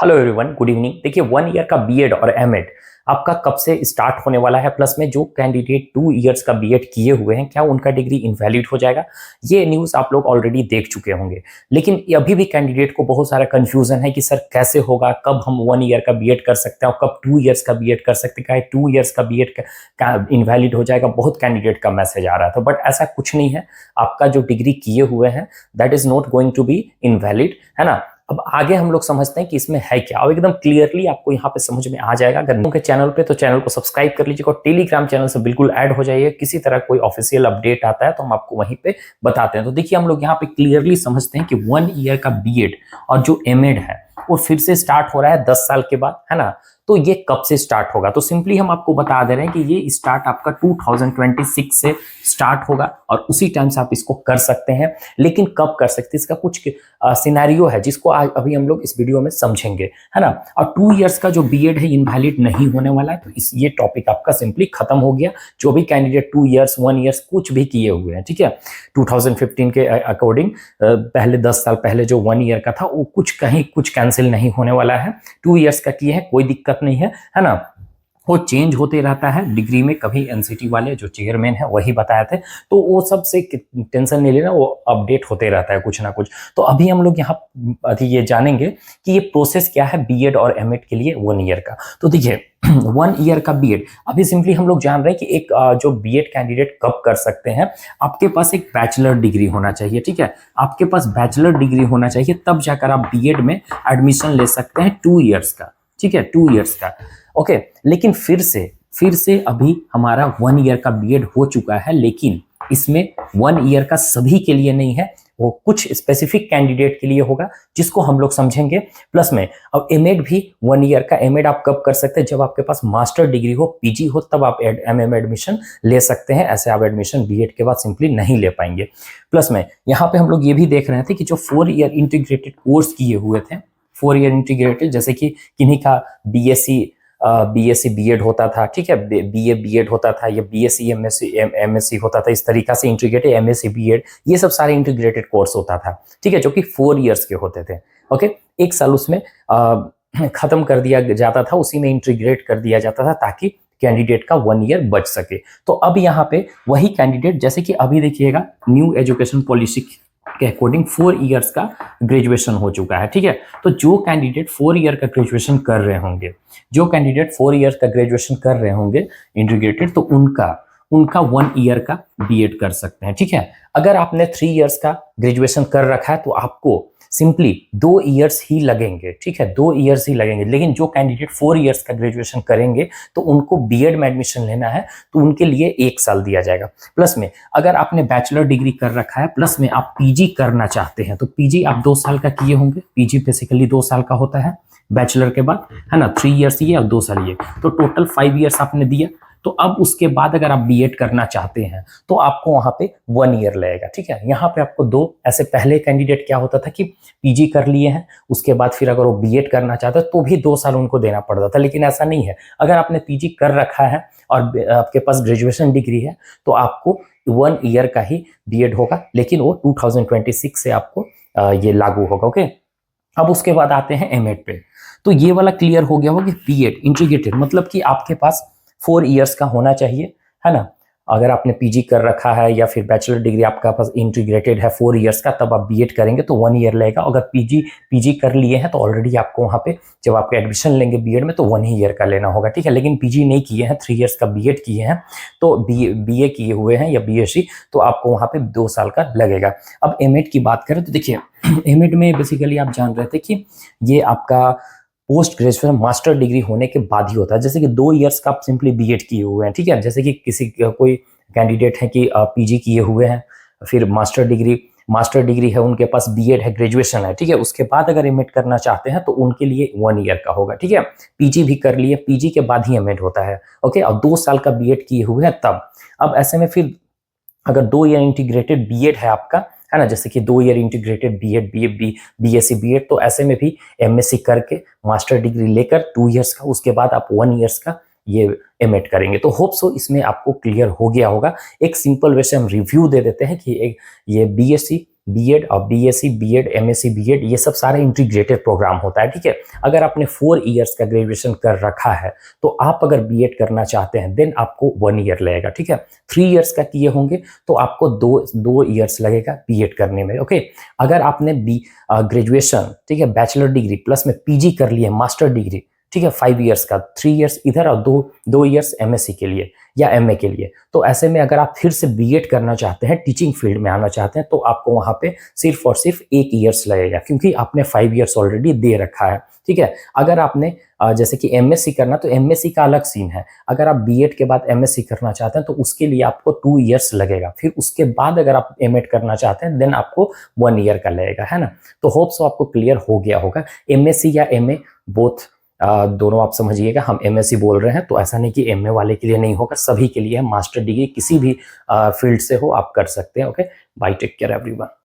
Hello everyone, good evening. देखिए 1 year का BEd और एमएड आपका कब से स्टार्ट होने वाला है, प्लस में जो कैंडिडेट 2 ईयर्स का बीएड किए हुए हैं क्या उनका डिग्री इनवैलिड हो जाएगा। ये न्यूज़ आप लोग ऑलरेडी देख चुके होंगे, लेकिन अभी भी कैंडिडेट को बहुत सारा कंफ्यूजन है कि सर कैसे होगा, कब हम 1 ईयर का बीएड कर सकते हैं और कब 2 ईयर्स का बीएड कर सकते हैं, क्या 2 ईयर्स का बीएड का इनवैलिड हो जाएगा। बहुत कैंडिडेट का मैसेज आ रहा था, बट ऐसा कुछ नहीं है। आपका जो डिग्री किए हुए हैं that is not going to be invalid, है ना। अब आगे हम लोग समझते हैं कि इसमें है क्या, अब एकदम क्लियरली आपको यहाँ पे समझ में आ जाएगा। अगर उनके चैनल पे तो चैनल को सब्सक्राइब कर लीजिएगा और टेलीग्राम चैनल से बिल्कुल ऐड हो जाइए। किसी तरह कोई ऑफिशियल अपडेट आता है तो हम आपको वहीं पे बताते हैं। तो देखिए हम लोग यहाँ पे क्लियरली समझते हैं कि 1 ईयर का बीएड और जो एमएड है वो फिर से स्टार्ट हो रहा है 10 साल के बाद, है ना। तो ये कब से स्टार्ट होगा, तो सिंपली हम आपको बता दे रहे हैं कि ये स्टार्ट आपका 2026 से स्टार्ट होगा और उसी टाइम से आप इसको कर सकते हैं। लेकिन कब कर सकते हैं, इसका कुछ सिनेरियो है जिसको आज अभी हम लोग इस वीडियो में समझेंगे, है ना। और 2 ईयर्स का जो बीएड है इनवैलिड नहीं होने वाला है, तो ये टॉपिक आपका सिंपली खत्म हो गया। जो भी कैंडिडेट 2 ईयर्स 1 ईयर्स कुछ भी किए हुए हैं, ठीक है, 2015 के अकॉर्डिंग पहले 10 साल पहले जो 1 ईयर का था वो कुछ कैंसिल नहीं होने वाला है। 2 ईयर्स का किए हैं कोई दिक्कत नहीं है ना। वो चेंज होते रहता है डिग्री में, कभी एनसीटी वाले जो चेयरमैन है वही बताए थे, तो वो सब से टेंशन नहीं लेना, वो अपडेट होते रहता है कुछ ना कुछ। तो अभी हम लोग यहाँ ये जानेंगे कि ये प्रोसेस क्या है बीएड और एमएड के लिए 1 ईयर का। तो देखिए 1 ईयर का बीएड अभी सिंपली हम लोग जान रहे हैं कि एक जो बीएड कैंडिडेट कब कर सकते हैं। आपके पास एक बैचलर डिग्री होना चाहिए, ठीक है, आपके पास बैचलर डिग्री होना चाहिए, तब जाकर आप बीएड में एडमिशन ले सकते हैं 2 ईयर्स का, ठीक है, 2 ईयर्स का। ओके, लेकिन फिर से अभी हमारा 1 ईयर का बीएड हो चुका है, लेकिन इसमें 1 ईयर का सभी के लिए नहीं है, वो कुछ स्पेसिफिक कैंडिडेट के लिए होगा जिसको हम लोग समझेंगे। प्लस में अब एमएड भी 1 ईयर का, एमएड आप कब कर सकते हैं, जब आपके पास मास्टर डिग्री हो, पीजी हो, तब आप एमए में एडमिशन ले सकते हैं। ऐसे आप एडमिशन बीएड के बाद सिंपली नहीं ले पाएंगे। प्लस में यहाँ पे हम लोग ये भी देख रहे थे कि जो 4 ईयर इंटीग्रेटेड कोर्स किए हुए थे, 4 ईयर इंटीग्रेटेड, जैसे कि किन्हीं का बीएससी बीएड होता था, ठीक है, बीए बीएड होता था, या बीएससी एमएससी होता था, इस तरीका से इंटीग्रेटेड एमएससी बीएड, ये सब सारे इंटीग्रेटेड कोर्स होता था, ठीक है, जो कि 4 ईयर्स के होते थे। ओके, एक साल उसमें खत्म कर दिया जाता था, उसी में इंटीग्रेट कर दिया जाता था ताकि कैंडिडेट का 1 ईयर बच सके। तो अब यहाँ पे वही कैंडिडेट, जैसे कि अभी देखिएगा न्यू एजुकेशन पॉलिसी के अकॉर्डिंग 4 ईयर्स का ग्रेजुएशन हो चुका है, ठीक है। तो जो कैंडिडेट 4 ईयर का ग्रेजुएशन कर रहे होंगे, जो कैंडिडेट 4 ईयर्स का ग्रेजुएशन कर रहे होंगे इंटीग्रेटेड, तो उनका 1 ईयर का बीएड कर सकते हैं, ठीक है। अगर आपने 3 ईयर्स का ग्रेजुएशन कर रखा है तो आपको सिंपली 2 ईयर्स ही लगेंगे, ठीक है, 2 ईयर्स ही लगेंगे। लेकिन जो कैंडिडेट 4 ईयर्स का ग्रेजुएशन करेंगे तो उनको बीएड में एडमिशन लेना है तो उनके लिए 1 साल दिया जाएगा। प्लस में अगर आपने बैचलर डिग्री कर रखा है, प्लस में आप पीजी करना चाहते हैं, तो पीजी आप 2 साल का किए होंगे, पीजी बेसिकली 2 साल का होता है बैचलर के बाद, है ना। 3 ईयर्स ये और 2 साल ये, तो टोटल 5 ईयर्स आपने दिया। तो अब उसके बाद अगर आप बीएड करना चाहते हैं तो आपको वहां पे 1 ईयर लगेगा, ठीक है। यहाँ पे आपको दो, ऐसे पहले कैंडिडेट क्या होता था कि पीजी कर लिए हैं, उसके बाद फिर अगर वो बीएड करना चाहता तो भी 2 साल उनको देना पड़ता था, लेकिन ऐसा नहीं है। अगर आपने पीजी कर रखा है और आपके पास ग्रेजुएशन डिग्री है तो आपको 1 ईयर का ही बीएड होगा, लेकिन वो 2026 से आपको ये लागू होगा। ओके, अब उसके बाद आते हैं एमएड पे। तो ये वाला क्लियर हो गया होगा कि बीएड इंटीग्रेटेड मतलब कि आपके पास 4 ईयर्स का होना चाहिए, है ना। अगर आपने पीजी कर रखा है या फिर बैचलर डिग्री आपका पास इंटीग्रेटेड है 4 ईयर्स का, तब आप बीएड करेंगे तो 1 ईयर लगेगा। अगर पीजी कर लिए हैं तो ऑलरेडी आपको वहाँ पे जब आप एडमिशन लेंगे बीएड में तो 1 ईयर का लेना होगा, ठीक है। लेकिन पीजी नहीं किए हैं, 3 ईयर्स का बीएड किए हैं, तो बीए किए हुए हैं या बीएससी, तो आपको वहाँ पे 2 साल का लगेगा। अब एमएड की बात करें तो देखिए एमएड में बेसिकली आप जान रहे थे कि ये आपका पोस्ट ग्रेजुएशन मास्टर डिग्री होने के बाद ही होता है। जैसे कि 2 ईयर्स का आप सिंपली बीएड किए हुए हैं, ठीक है, जैसे कि कोई कैंडिडेट है कि पीजी किए हुए हैं, फिर मास्टर डिग्री है, उनके पास बीएड है, ग्रेजुएशन है, ठीक है, उसके बाद अगर एमएड करना चाहते हैं तो उनके लिए 1 ईयर का होगा, ठीक है। पीजी भी कर लिए, पीजी के बाद ही एमएड होता है, ओके, और 2 साल का बीएड किए हुए हैं तब। अब ऐसे में फिर अगर 2 ईयर इंटीग्रेटेड बीएड है आपका, है ना, जैसे कि 2 year integrated BEd BSc BEd, तो ऐसे में भी एमएससी करके मास्टर डिग्री लेकर 2 ईयर्स का, उसके बाद आप 1 ईयर्स का ये एमएड करेंगे। तो होप सो इसमें आपको क्लियर हो गया होगा। एक सिंपल वे से हम रिव्यू दे देते हैं कि ये बीएससी बीएड और बीएससी बीएड एमएससी बीएड ये सब सारा इंटीग्रेटेड प्रोग्राम होता है, ठीक है। अगर आपने 4 इयर्स का ग्रेजुएशन कर रखा है तो आप अगर बीएड करना चाहते हैं देन आपको 1 ईयर लगेगा, ठीक है। 3 इयर्स का किए होंगे तो आपको दो इयर्स लगेगा बीएड करने में, ओके। अगर आपने ग्रेजुएशन, ठीक है, बैचलर डिग्री प्लस में पीजी कर लिए, मास्टर डिग्री, ठीक है, 5 इयर्स का, 3 इयर्स इधर और दो इयर्स एमएससी के लिए या एमए के लिए, तो ऐसे में अगर आप फिर से बीएड करना चाहते हैं, टीचिंग फील्ड में आना चाहते हैं, तो आपको वहां पे सिर्फ और सिर्फ 1 इयर्स लगेगा, क्योंकि आपने 5 इयर्स ऑलरेडी दे रखा है, ठीक है। अगर आपने जैसे कि एमएससी करना, तो एमएससी का अलग सीन है। अगर आप बीएड के बाद एमएससी करना चाहते हैं तो उसके लिए आपको 2 इयर्स लगेगा। फिर उसके बाद अगर आप एमएड करना चाहते हैं देन आपको 1 ईयर का लगेगा, है ना। तो होप सो आपको क्लियर हो गया होगा। एमएससी या एमए बोथ दोनों आप समझिएगा। हम एमएससी बोल रहे हैं तो ऐसा नहीं कि एमए वाले के लिए नहीं होगा, सभी के लिए है। मास्टर डिग्री किसी भी फील्ड से हो आप कर सकते हैं, okay. Bye, take care everyone.